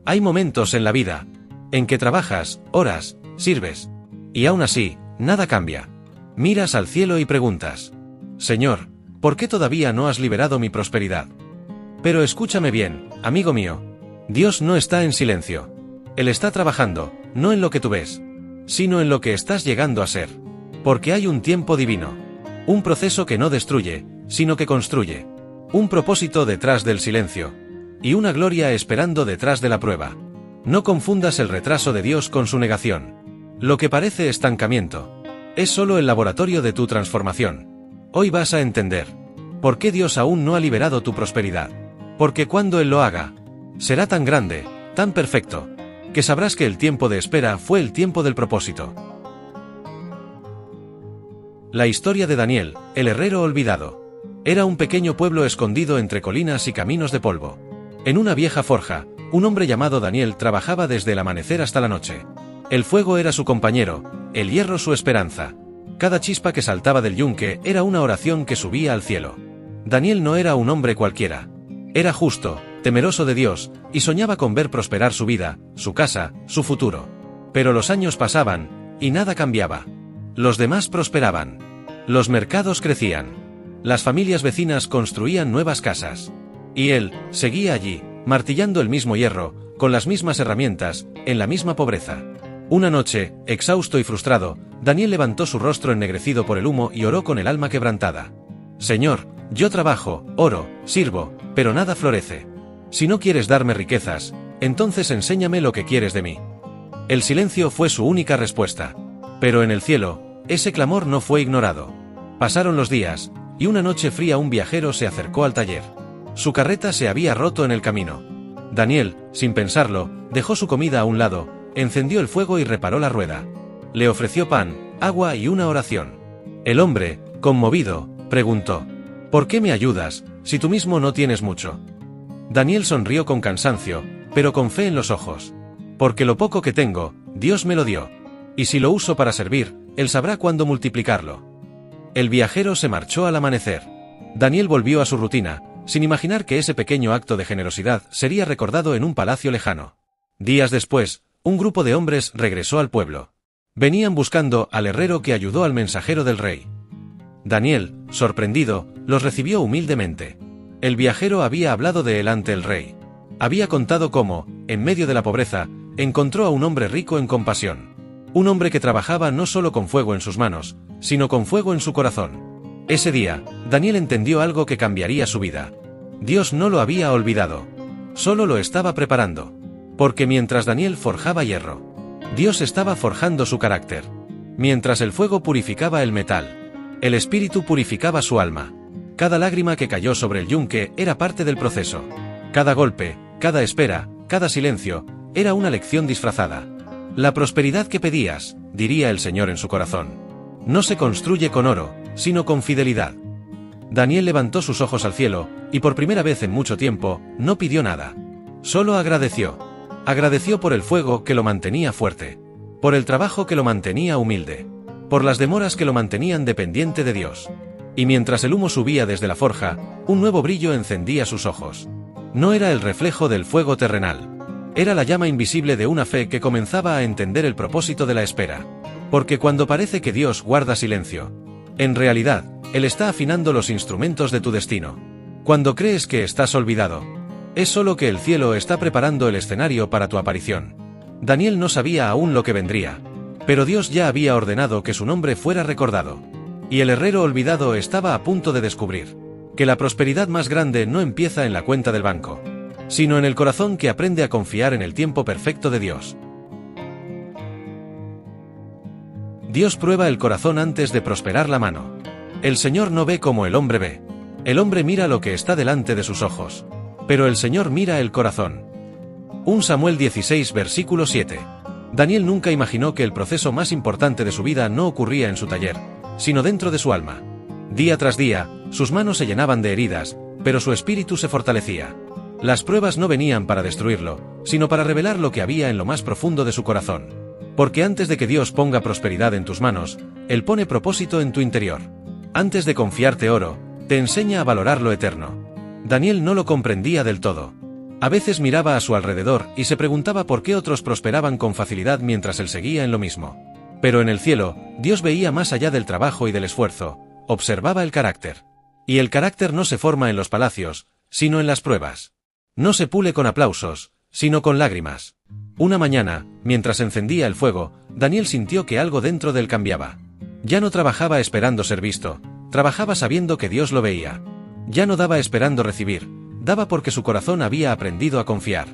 Hay momentos en la vida en que trabajas, oras, sirves, y aún así, nada cambia. Miras al cielo y preguntas: Señor, ¿por qué todavía no has liberado mi prosperidad? Pero escúchame bien, amigo mío. Dios no está en silencio. Él está trabajando, no en lo que tú ves, sino en lo que estás llegando a ser. Porque hay un tiempo divino. Un proceso que no destruye, sino que construye. Un propósito detrás del silencio. Y una gloria esperando detrás de la prueba. No confundas el retraso de Dios con su negación. Lo que parece estancamiento es solo el laboratorio de tu transformación. Hoy vas a entender por qué Dios aún no ha liberado tu prosperidad. Porque cuando Él lo haga, será tan grande, tan perfecto, que sabrás que el tiempo de espera fue el tiempo del propósito. La historia de Daniel, el herrero olvidado. Era un pequeño pueblo escondido entre colinas y caminos de polvo. En una vieja forja, un hombre llamado Daniel trabajaba desde el amanecer hasta la noche. El fuego era su compañero, el hierro su esperanza. Cada chispa que saltaba del yunque era una oración que subía al cielo. Daniel no era un hombre cualquiera. Era justo, temeroso de Dios, y soñaba con ver prosperar su vida, su casa, su futuro. Pero los años pasaban, y nada cambiaba. Los demás prosperaban. Los mercados crecían. Las familias vecinas construían nuevas casas. Y él, seguía allí, martillando el mismo hierro, con las mismas herramientas, en la misma pobreza. Una noche, exhausto y frustrado, Daniel levantó su rostro ennegrecido por el humo y oró con el alma quebrantada. Señor, yo trabajo, oro, sirvo, pero nada florece. Si no quieres darme riquezas, entonces enséñame lo que quieres de mí. El silencio fue su única respuesta. Pero en el cielo, ese clamor no fue ignorado. Pasaron los días, y una noche fría un viajero se acercó al taller. Su carreta se había roto en el camino. Daniel, sin pensarlo, dejó su comida a un lado, encendió el fuego y reparó la rueda. Le ofreció pan, agua y una oración. El hombre, conmovido, preguntó: ¿por qué me ayudas, si tú mismo no tienes mucho? Daniel sonrió con cansancio, pero con fe en los ojos. Porque lo poco que tengo, Dios me lo dio. Y si lo uso para servir, Él sabrá cuándo multiplicarlo. El viajero se marchó al amanecer. Daniel volvió a su rutina, sin imaginar que ese pequeño acto de generosidad sería recordado en un palacio lejano. Días después, un grupo de hombres regresó al pueblo. Venían buscando al herrero que ayudó al mensajero del rey. Daniel, sorprendido, los recibió humildemente. El viajero había hablado de él ante el rey. Había contado cómo, en medio de la pobreza, encontró a un hombre rico en compasión. Un hombre que trabajaba no solo con fuego en sus manos, sino con fuego en su corazón. Ese día, Daniel entendió algo que cambiaría su vida. Dios no lo había olvidado. Solo lo estaba preparando. Porque mientras Daniel forjaba hierro, Dios estaba forjando su carácter. Mientras el fuego purificaba el metal, el espíritu purificaba su alma. Cada lágrima que cayó sobre el yunque era parte del proceso. Cada golpe, cada espera, cada silencio, era una lección disfrazada. La prosperidad que pedías, diría el Señor en su corazón, no se construye con oro, sino con fidelidad. Daniel levantó sus ojos al cielo, y por primera vez en mucho tiempo, no pidió nada. Solo agradeció. Agradeció por el fuego que lo mantenía fuerte. Por el trabajo que lo mantenía humilde. Por las demoras que lo mantenían dependiente de Dios. Y mientras el humo subía desde la forja, un nuevo brillo encendía sus ojos. No era el reflejo del fuego terrenal. Era la llama invisible de una fe que comenzaba a entender el propósito de la espera. Porque cuando parece que Dios guarda silencio, en realidad, Él está afinando los instrumentos de tu destino. Cuando crees que estás olvidado, es solo que el cielo está preparando el escenario para tu aparición. Daniel no sabía aún lo que vendría, pero Dios ya había ordenado que su nombre fuera recordado. Y el herrero olvidado estaba a punto de descubrir que la prosperidad más grande no empieza en la cuenta del banco, sino en el corazón que aprende a confiar en el tiempo perfecto de Dios. Dios prueba el corazón antes de prosperar la mano. El Señor no ve como el hombre ve. El hombre mira lo que está delante de sus ojos, pero el Señor mira el corazón. 1 Samuel 16 versículo 7. Daniel nunca imaginó que el proceso más importante de su vida no ocurría en su taller, sino dentro de su alma. Día tras día, sus manos se llenaban de heridas, pero su espíritu se fortalecía. Las pruebas no venían para destruirlo, sino para revelar lo que había en lo más profundo de su corazón. Porque antes de que Dios ponga prosperidad en tus manos, Él pone propósito en tu interior. Antes de confiarte oro, te enseña a valorar lo eterno. Daniel no lo comprendía del todo. A veces miraba a su alrededor y se preguntaba por qué otros prosperaban con facilidad mientras él seguía en lo mismo. Pero en el cielo, Dios veía más allá del trabajo y del esfuerzo, observaba el carácter. Y el carácter no se forma en los palacios, sino en las pruebas. No se pule con aplausos, sino con lágrimas. Una mañana, mientras encendía el fuego, Daniel sintió que algo dentro de él cambiaba. Ya no trabajaba esperando ser visto, trabajaba sabiendo que Dios lo veía. Ya no daba esperando recibir, daba porque su corazón había aprendido a confiar.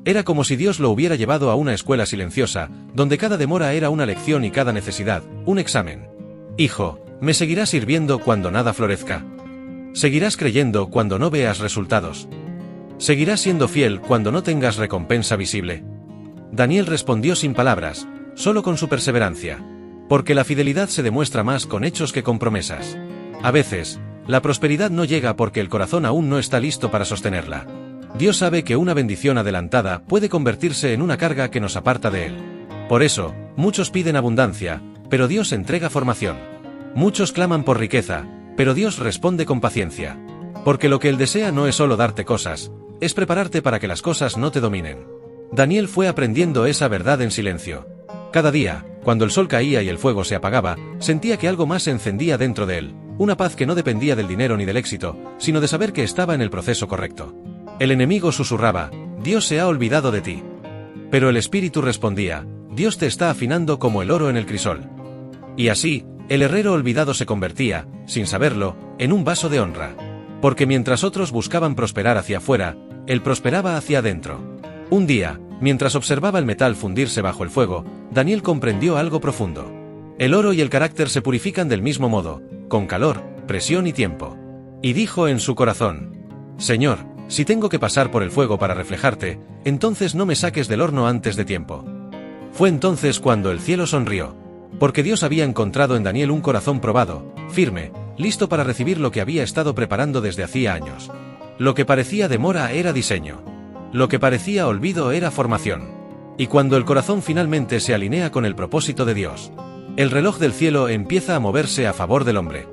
Era como si Dios lo hubiera llevado a una escuela silenciosa, donde cada demora era una lección y cada necesidad, un examen. Hijo, ¿me seguirás sirviendo cuando nada florezca? ¿Seguirás creyendo cuando no veas resultados? ¿Seguirás siendo fiel cuando no tengas recompensa visible? Daniel respondió sin palabras, solo con su perseverancia. Porque la fidelidad se demuestra más con hechos que con promesas. A veces, la prosperidad no llega porque el corazón aún no está listo para sostenerla. Dios sabe que una bendición adelantada puede convertirse en una carga que nos aparta de Él. Por eso, muchos piden abundancia, pero Dios entrega formación. Muchos claman por riqueza, pero Dios responde con paciencia. Porque lo que Él desea no es solo darte cosas, es prepararte para que las cosas no te dominen. Daniel fue aprendiendo esa verdad en silencio. Cada día, cuando el sol caía y el fuego se apagaba, sentía que algo más se encendía dentro de él, una paz que no dependía del dinero ni del éxito, sino de saber que estaba en el proceso correcto. El enemigo susurraba, Dios se ha olvidado de ti. Pero el espíritu respondía, Dios te está afinando como el oro en el crisol. Y así, el herrero olvidado se convertía, sin saberlo, en un vaso de honra. Porque mientras otros buscaban prosperar hacia afuera, él prosperaba hacia adentro. Un día, mientras observaba el metal fundirse bajo el fuego, Daniel comprendió algo profundo. El oro y el carácter se purifican del mismo modo, con calor, presión y tiempo. Y dijo en su corazón, Señor, si tengo que pasar por el fuego para reflejarte, entonces no me saques del horno antes de tiempo. Fue entonces cuando el cielo sonrió. Porque Dios había encontrado en Daniel un corazón probado, firme, listo para recibir lo que había estado preparando desde hacía años. Lo que parecía demora era diseño. Lo que parecía olvido era formación. Y cuando el corazón finalmente se alinea con el propósito de Dios, el reloj del cielo empieza a moverse a favor del hombre.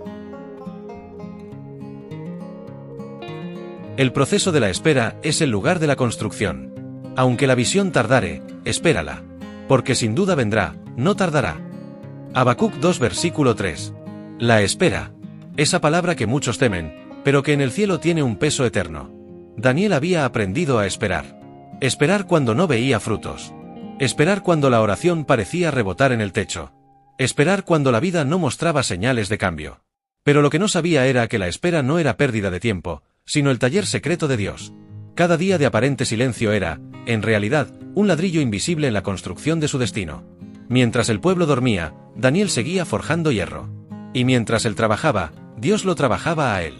El proceso de la espera es el lugar de la construcción. Aunque la visión tardare, espérala. Porque sin duda vendrá, no tardará. Habacuc 2 versículo 3. La espera. Esa palabra que muchos temen, pero que en el cielo tiene un peso eterno. Daniel había aprendido a esperar. Esperar cuando no veía frutos. Esperar cuando la oración parecía rebotar en el techo. Esperar cuando la vida no mostraba señales de cambio. Pero lo que no sabía era que la espera no era pérdida de tiempo, sino el taller secreto de Dios. Cada día de aparente silencio era, en realidad, un ladrillo invisible en la construcción de su destino. Mientras el pueblo dormía, Daniel seguía forjando hierro. Y mientras él trabajaba, Dios lo trabajaba a él.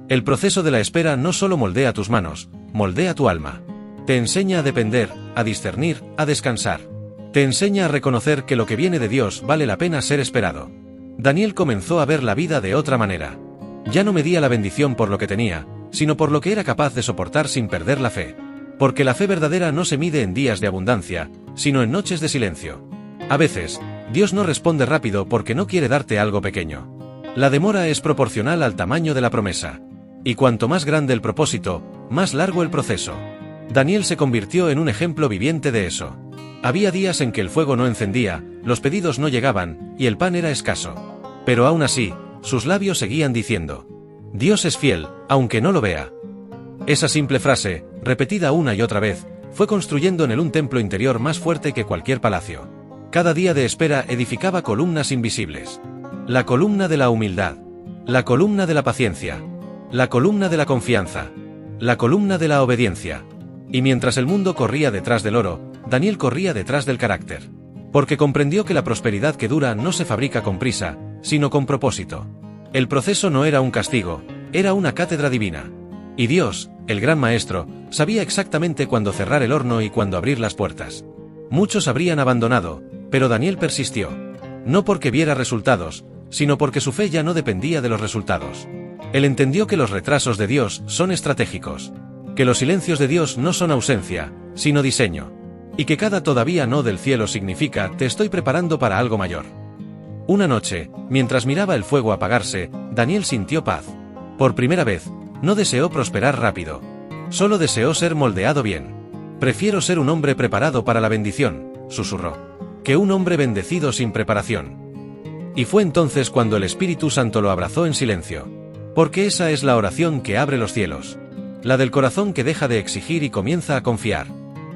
El proceso de la espera no solo moldea tus manos, moldea tu alma. Te enseña a depender, a discernir, a descansar. Te enseña a reconocer que lo que viene de Dios vale la pena ser esperado. Daniel comenzó a ver la vida de otra manera. Ya no medía la bendición por lo que tenía, sino por lo que era capaz de soportar sin perder la fe. Porque la fe verdadera no se mide en días de abundancia, sino en noches de silencio. A veces, Dios no responde rápido porque no quiere darte algo pequeño. La demora es proporcional al tamaño de la promesa. Y cuanto más grande el propósito, más largo el proceso. Daniel se convirtió en un ejemplo viviente de eso. Había días en que el fuego no encendía, los pedidos no llegaban, y el pan era escaso. Pero aún así, sus labios seguían diciendo, Dios es fiel, aunque no lo vea. Esa simple frase, repetida una y otra vez, fue construyendo en él un templo interior más fuerte que cualquier palacio. Cada día de espera edificaba columnas invisibles. La columna de la humildad. La columna de la paciencia. La columna de la confianza. La columna de la obediencia. Y mientras el mundo corría detrás del oro, Daniel corría detrás del carácter. Porque comprendió que la prosperidad que dura no se fabrica con prisa, sino con propósito. El proceso no era un castigo, era una cátedra divina. Y Dios, el gran maestro, sabía exactamente cuándo cerrar el horno y cuándo abrir las puertas. Muchos habrían abandonado, pero Daniel persistió. No porque viera resultados, sino porque su fe ya no dependía de los resultados. Él entendió que los retrasos de Dios son estratégicos, que los silencios de Dios no son ausencia, sino diseño, y que cada todavía no del cielo significa te estoy preparando para algo mayor. Una noche, mientras miraba el fuego apagarse, Daniel sintió paz. Por primera vez, no deseó prosperar rápido. Solo deseo ser moldeado bien. Prefiero ser un hombre preparado para la bendición, susurró, que un hombre bendecido sin preparación. Y fue entonces cuando el Espíritu Santo lo abrazó en silencio. Porque esa es la oración que abre los cielos. La del corazón que deja de exigir y comienza a confiar.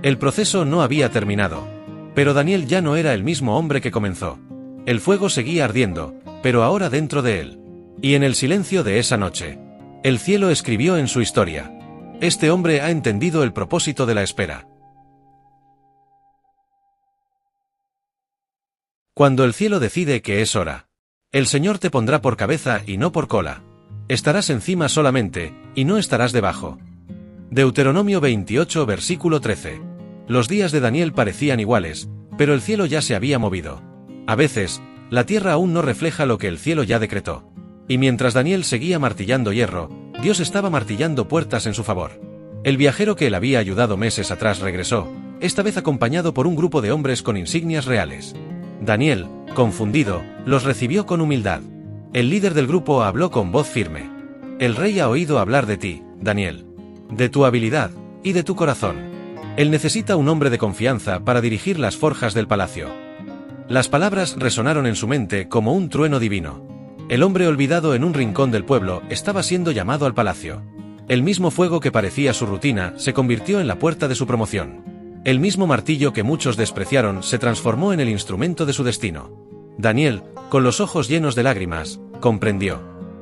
El proceso no había terminado. Pero Daniel ya no era el mismo hombre que comenzó. El fuego seguía ardiendo, pero ahora dentro de él. Y en el silencio de esa noche, el cielo escribió en su historia: este hombre ha entendido el propósito de la espera. Cuando el cielo decide que es hora, el Señor te pondrá por cabeza y no por cola. Estarás encima solamente, y no estarás debajo. Deuteronomio 28 versículo 13. Los días de Daniel parecían iguales, pero el cielo ya se había movido. A veces, la tierra aún no refleja lo que el cielo ya decretó. Y mientras Daniel seguía martillando hierro, Dios estaba martillando puertas en su favor. El viajero que él había ayudado meses atrás regresó, esta vez acompañado por un grupo de hombres con insignias reales. Daniel, confundido, los recibió con humildad. El líder del grupo habló con voz firme. El rey ha oído hablar de ti, Daniel. De tu habilidad, y de tu corazón. Él necesita un hombre de confianza para dirigir las forjas del palacio. Las palabras resonaron en su mente como un trueno divino. El hombre olvidado en un rincón del pueblo estaba siendo llamado al palacio. El mismo fuego que parecía su rutina se convirtió en la puerta de su promoción. El mismo martillo que muchos despreciaron se transformó en el instrumento de su destino. Daniel, con los ojos llenos de lágrimas, comprendió.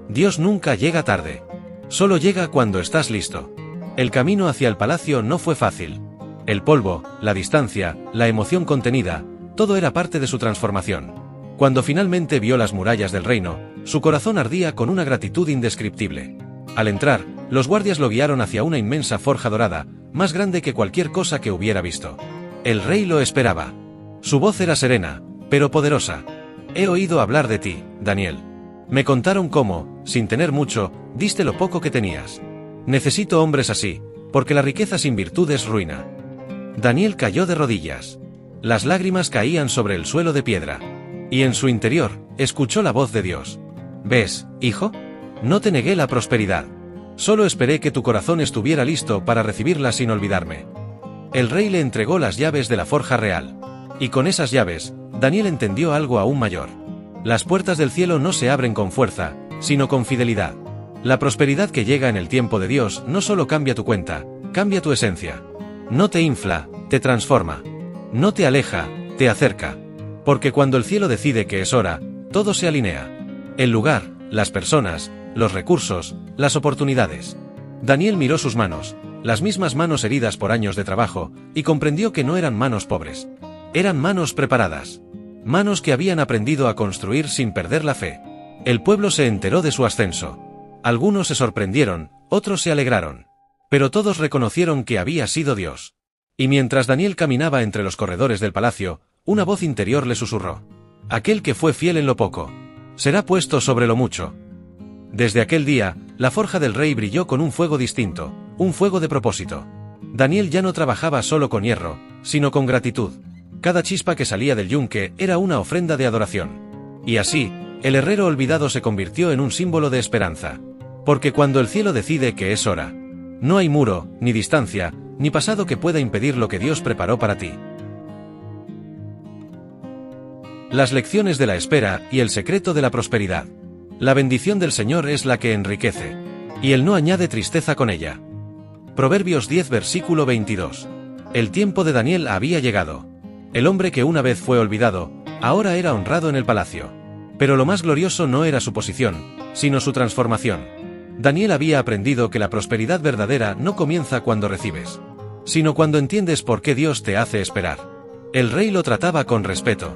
Dios nunca llega tarde. Solo llega cuando estás listo. El camino hacia el palacio no fue fácil. El polvo, la distancia, la emoción contenida, todo era parte de su transformación. Cuando finalmente vio las murallas del reino, su corazón ardía con una gratitud indescriptible. Al entrar, los guardias lo guiaron hacia una inmensa forja dorada, más grande que cualquier cosa que hubiera visto. El rey lo esperaba. Su voz era serena, pero poderosa. He oído hablar de ti, Daniel. Me contaron cómo, sin tener mucho, diste lo poco que tenías. Necesito hombres así, porque la riqueza sin virtud es ruina. Daniel cayó de rodillas. Las lágrimas caían sobre el suelo de piedra. Y en su interior, escuchó la voz de Dios. ¿Ves, hijo? No te negué la prosperidad. Solo esperé que tu corazón estuviera listo para recibirla sin olvidarme. El rey le entregó las llaves de la forja real. Y con esas llaves, Daniel entendió algo aún mayor. Las puertas del cielo no se abren con fuerza, sino con fidelidad. La prosperidad que llega en el tiempo de Dios no solo cambia tu cuenta, cambia tu esencia. No te infla, te transforma. No te aleja, te acerca. Porque cuando el cielo decide que es hora, todo se alinea. El lugar, las personas, los recursos, las oportunidades. Daniel miró sus manos, las mismas manos heridas por años de trabajo, y comprendió que no eran manos pobres. Eran manos preparadas. Manos que habían aprendido a construir sin perder la fe. El pueblo se enteró de su ascenso. Algunos se sorprendieron, otros se alegraron. Pero todos reconocieron que había sido Dios. Y mientras Daniel caminaba entre los corredores del palacio, una voz interior le susurró. Aquel que fue fiel en lo poco, será puesto sobre lo mucho. Desde aquel día, la forja del rey brilló con un fuego distinto, un fuego de propósito. Daniel ya no trabajaba solo con hierro, sino con gratitud. Cada chispa que salía del yunque era una ofrenda de adoración. Y así, el herrero olvidado se convirtió en un símbolo de esperanza. Porque cuando el cielo decide que es hora, no hay muro, ni distancia, ni pasado que pueda impedir lo que Dios preparó para ti. Las lecciones de la espera y el secreto de la prosperidad. La bendición del Señor es la que enriquece, y Él no añade tristeza con ella. Proverbios 10 versículo 22. El tiempo de Daniel había llegado. El hombre que una vez fue olvidado, ahora era honrado en el palacio. Pero lo más glorioso no era su posición, sino su transformación. Daniel había aprendido que la prosperidad verdadera no comienza cuando recibes, sino cuando entiendes por qué Dios te hace esperar. El rey lo trataba con respeto.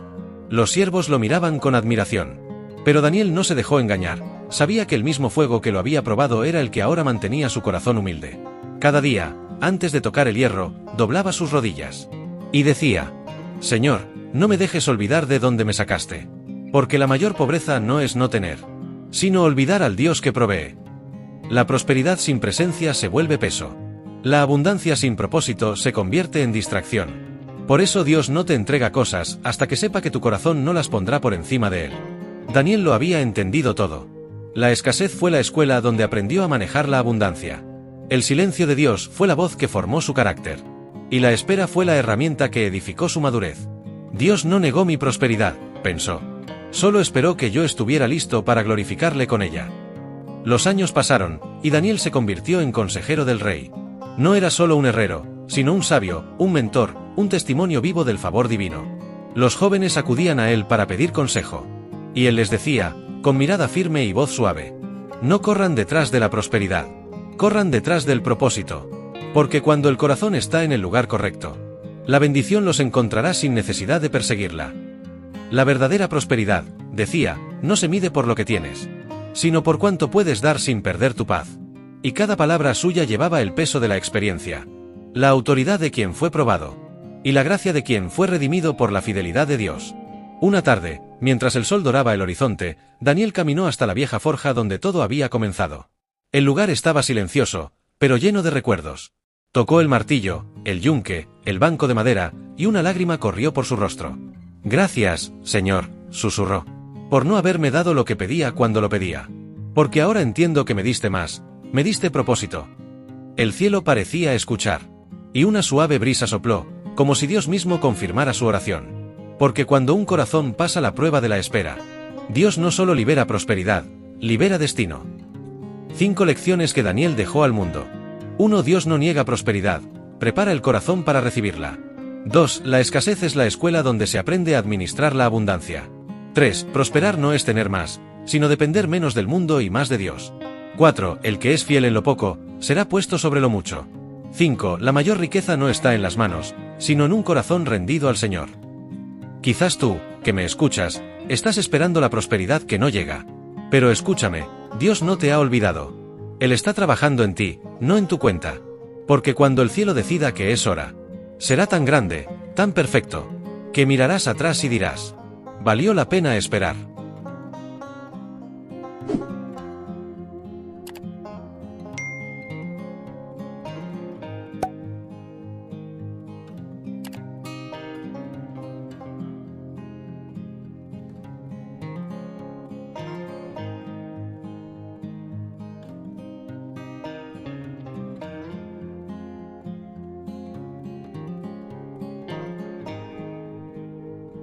Los siervos lo miraban con admiración. Pero Daniel no se dejó engañar. Sabía que el mismo fuego que lo había probado era el que ahora mantenía su corazón humilde. Cada día, antes de tocar el hierro, doblaba sus rodillas. Y decía: Señor, no me dejes olvidar de dónde me sacaste. Porque la mayor pobreza no es no tener, sino olvidar al Dios que provee. La prosperidad sin presencia se vuelve peso. La abundancia sin propósito se convierte en distracción. Por eso Dios no te entrega cosas hasta que sepa que tu corazón no las pondrá por encima de él. Daniel lo había entendido todo. La escasez fue la escuela donde aprendió a manejar la abundancia. El silencio de Dios fue la voz que formó su carácter. Y la espera fue la herramienta que edificó su madurez. Dios no negó mi prosperidad, pensó. Solo esperó que yo estuviera listo para glorificarle con ella. Los años pasaron, y Daniel se convirtió en consejero del rey. No era solo un herrero, sino un sabio, un mentor, un testimonio vivo del favor divino. Los jóvenes acudían a él para pedir consejo. Y él les decía, con mirada firme y voz suave: no corran detrás de la prosperidad. Corran detrás del propósito. Porque cuando el corazón está en el lugar correcto, la bendición los encontrará sin necesidad de perseguirla. La verdadera prosperidad, decía, no se mide por lo que tienes, sino por cuánto puedes dar sin perder tu paz. Y cada palabra suya llevaba el peso de la experiencia, la autoridad de quien fue probado, y la gracia de quien fue redimido por la fidelidad de Dios. Una tarde, mientras el sol doraba el horizonte, Daniel caminó hasta la vieja forja donde todo había comenzado. El lugar estaba silencioso, pero lleno de recuerdos. Tocó el martillo, el yunque, el banco de madera, y una lágrima corrió por su rostro. Gracias, Señor, susurró, por no haberme dado lo que pedía cuando lo pedía. Porque ahora entiendo que me diste más, me diste propósito. El cielo parecía escuchar. Y una suave brisa sopló, como si Dios mismo confirmara su oración. Porque cuando un corazón pasa la prueba de la espera, Dios no solo libera prosperidad, libera destino. 5 lecciones que Daniel dejó al mundo. 1. Dios no niega prosperidad, prepara el corazón para recibirla. 2. La escasez es la escuela donde se aprende a administrar la abundancia. 3. Prosperar no es tener más, sino depender menos del mundo y más de Dios. 4. El que es fiel en lo poco, será puesto sobre lo mucho. 5. La mayor riqueza no está en las manos, sino en un corazón rendido al Señor. Quizás tú, que me escuchas, estás esperando la prosperidad que no llega. Pero escúchame, Dios no te ha olvidado. Él está trabajando en ti, no en tu cuenta. Porque cuando el cielo decida que es hora, será tan grande, tan perfecto, que mirarás atrás y dirás: valió la pena esperar.